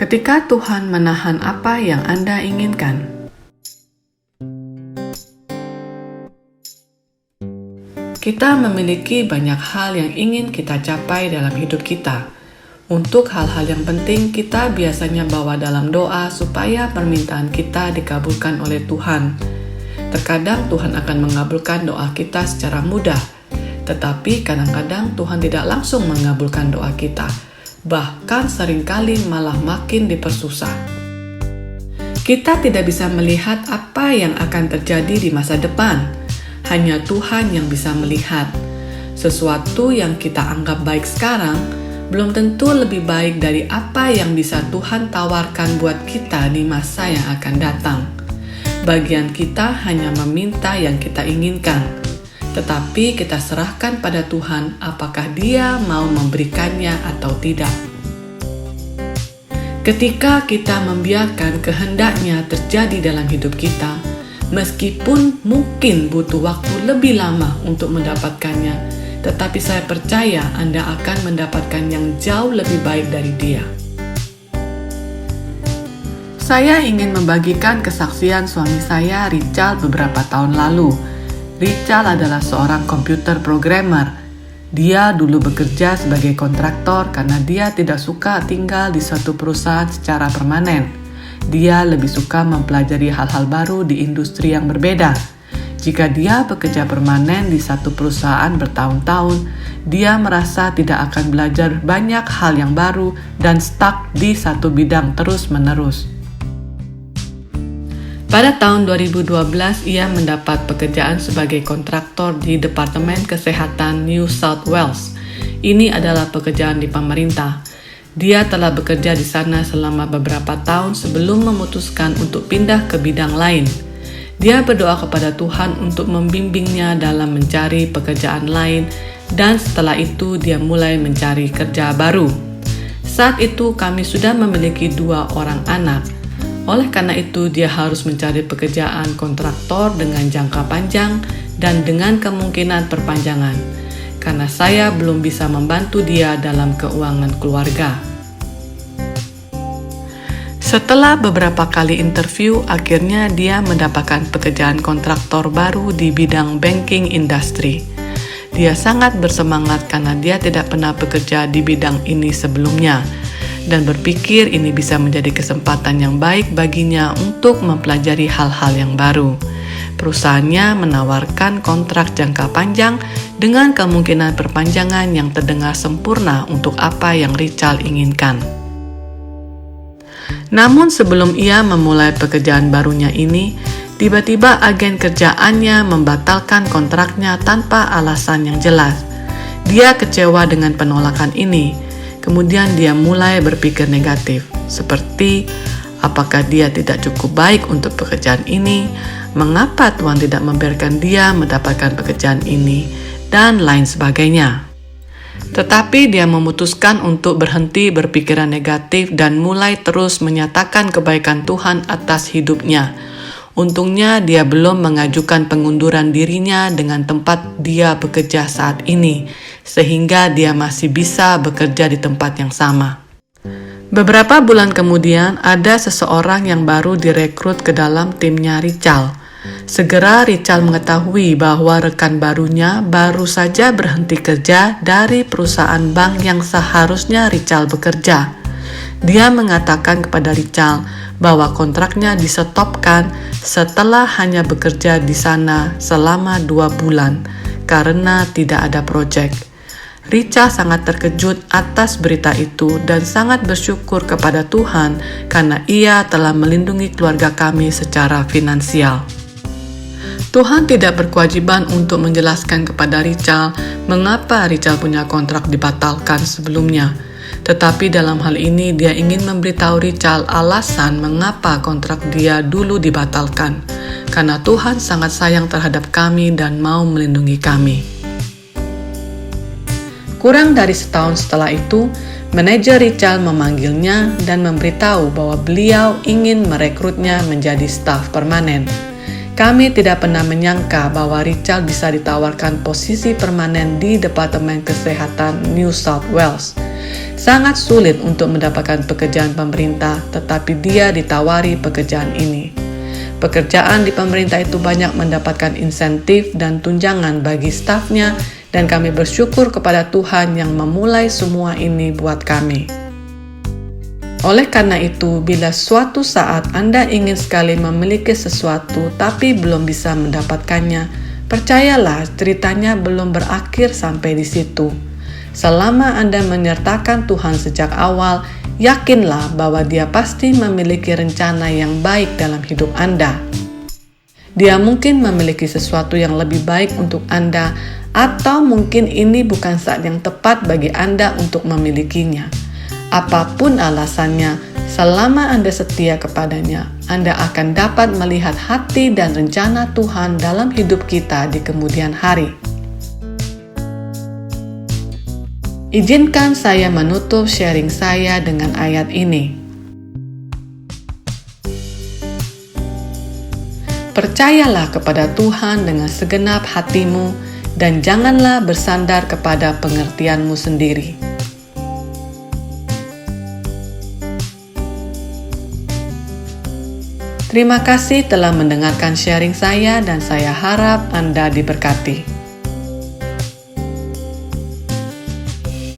Ketika Tuhan menahan apa yang Anda inginkan. Kita memiliki banyak hal yang ingin kita capai dalam hidup kita. Untuk hal-hal yang penting, kita biasanya bawa dalam doa supaya permintaan kita dikabulkan oleh Tuhan. Terkadang Tuhan akan mengabulkan doa kita secara mudah, tetapi kadang-kadang Tuhan tidak langsung mengabulkan doa kita. Bahkan seringkali malah makin dipersusah. Kita tidak bisa melihat apa yang akan terjadi di masa depan. Hanya Tuhan yang bisa melihat. Sesuatu yang kita anggap baik sekarang belum tentu lebih baik dari apa yang bisa Tuhan tawarkan buat kita di masa yang akan datang. Bagian kita hanya meminta yang kita inginkan, tetapi kita serahkan pada Tuhan apakah Dia mau memberikannya atau tidak. Ketika kita membiarkan kehendaknya terjadi dalam hidup kita, meskipun mungkin butuh waktu lebih lama untuk mendapatkannya, tetapi saya percaya Anda akan mendapatkan yang jauh lebih baik dari Dia. Saya ingin membagikan kesaksian suami saya, Richard, beberapa tahun lalu. Richard adalah seorang komputer programmer. Dia dulu bekerja sebagai kontraktor karena dia tidak suka tinggal di suatu perusahaan secara permanen. Dia lebih suka mempelajari hal-hal baru di industri yang berbeda. Jika dia bekerja permanen di satu perusahaan bertahun-tahun, dia merasa tidak akan belajar banyak hal yang baru dan stuck di satu bidang terus-menerus. Pada tahun 2012, ia mendapat pekerjaan sebagai kontraktor di Departemen Kesehatan New South Wales. Ini adalah pekerjaan di pemerintah. Dia telah bekerja di sana selama beberapa tahun sebelum memutuskan untuk pindah ke bidang lain. Dia berdoa kepada Tuhan untuk membimbingnya dalam mencari pekerjaan lain, dan setelah itu dia mulai mencari kerja baru. Saat itu kami sudah memiliki 2 orang anak. Oleh karena itu, dia harus mencari pekerjaan kontraktor dengan jangka panjang dan dengan kemungkinan perpanjangan, karena saya belum bisa membantu dia dalam keuangan keluarga. Setelah beberapa kali interview, akhirnya dia mendapatkan pekerjaan kontraktor baru di bidang banking industry. Dia sangat bersemangat karena dia tidak pernah bekerja di bidang ini sebelumnya, dan berpikir ini bisa menjadi kesempatan yang baik baginya untuk mempelajari hal-hal yang baru. Perusahaannya menawarkan kontrak jangka panjang dengan kemungkinan perpanjangan yang terdengar sempurna untuk apa yang Richard inginkan. Namun sebelum ia memulai pekerjaan barunya ini, tiba-tiba agen kerjaannya membatalkan kontraknya tanpa alasan yang jelas. Dia kecewa dengan penolakan ini. Kemudian dia mulai berpikir negatif, seperti apakah dia tidak cukup baik untuk pekerjaan ini, mengapa Tuhan tidak membiarkan dia mendapatkan pekerjaan ini, dan lain sebagainya. Tetapi dia memutuskan untuk berhenti berpikiran negatif dan mulai terus menyatakan kebaikan Tuhan atas hidupnya. Untungnya dia belum mengajukan pengunduran dirinya dengan tempat dia bekerja saat ini, sehingga dia masih bisa bekerja di tempat yang sama. Beberapa bulan kemudian, ada seseorang yang baru direkrut ke dalam timnya Richard. Segera Richard mengetahui bahwa rekan barunya baru saja berhenti kerja dari perusahaan bank yang seharusnya Richard bekerja. Dia mengatakan kepada Richard bahwa kontraknya disetopkan setelah hanya bekerja di sana selama 2 bulan karena tidak ada proyek. Richard sangat terkejut atas berita itu dan sangat bersyukur kepada Tuhan karena ia telah melindungi keluarga kami secara finansial. Tuhan tidak berkewajiban untuk menjelaskan kepada Richard mengapa Richard punya kontrak dibatalkan sebelumnya. Tetapi dalam hal ini dia ingin memberitahu Richard alasan mengapa kontrak dia dulu dibatalkan. Karena Tuhan sangat sayang terhadap kami dan mau melindungi kami. Kurang dari setahun setelah itu, manajer Richard memanggilnya dan memberitahu bahwa beliau ingin merekrutnya menjadi staf permanen. Kami tidak pernah menyangka bahwa Richard bisa ditawarkan posisi permanen di Departemen Kesehatan New South Wales. Sangat sulit untuk mendapatkan pekerjaan pemerintah, tetapi dia ditawari pekerjaan ini. Pekerjaan di pemerintah itu banyak mendapatkan insentif dan tunjangan bagi stafnya, dan kami bersyukur kepada Tuhan yang memulai semua ini buat kami. Oleh karena itu, bila suatu saat Anda ingin sekali memiliki sesuatu tapi belum bisa mendapatkannya, percayalah ceritanya belum berakhir sampai di situ. Selama Anda menyertakan Tuhan sejak awal, yakinlah bahwa Dia pasti memiliki rencana yang baik dalam hidup Anda. Dia mungkin memiliki sesuatu yang lebih baik untuk Anda, atau mungkin ini bukan saat yang tepat bagi Anda untuk memilikinya. Apapun alasannya, selama Anda setia kepadanya, Anda akan dapat melihat hati dan rencana Tuhan dalam hidup kita di kemudian hari. Izinkan saya menutup sharing saya dengan ayat ini. Percayalah kepada Tuhan dengan segenap hatimu dan janganlah bersandar kepada pengertianmu sendiri. Terima kasih telah mendengarkan sharing saya dan saya harap Anda diberkati.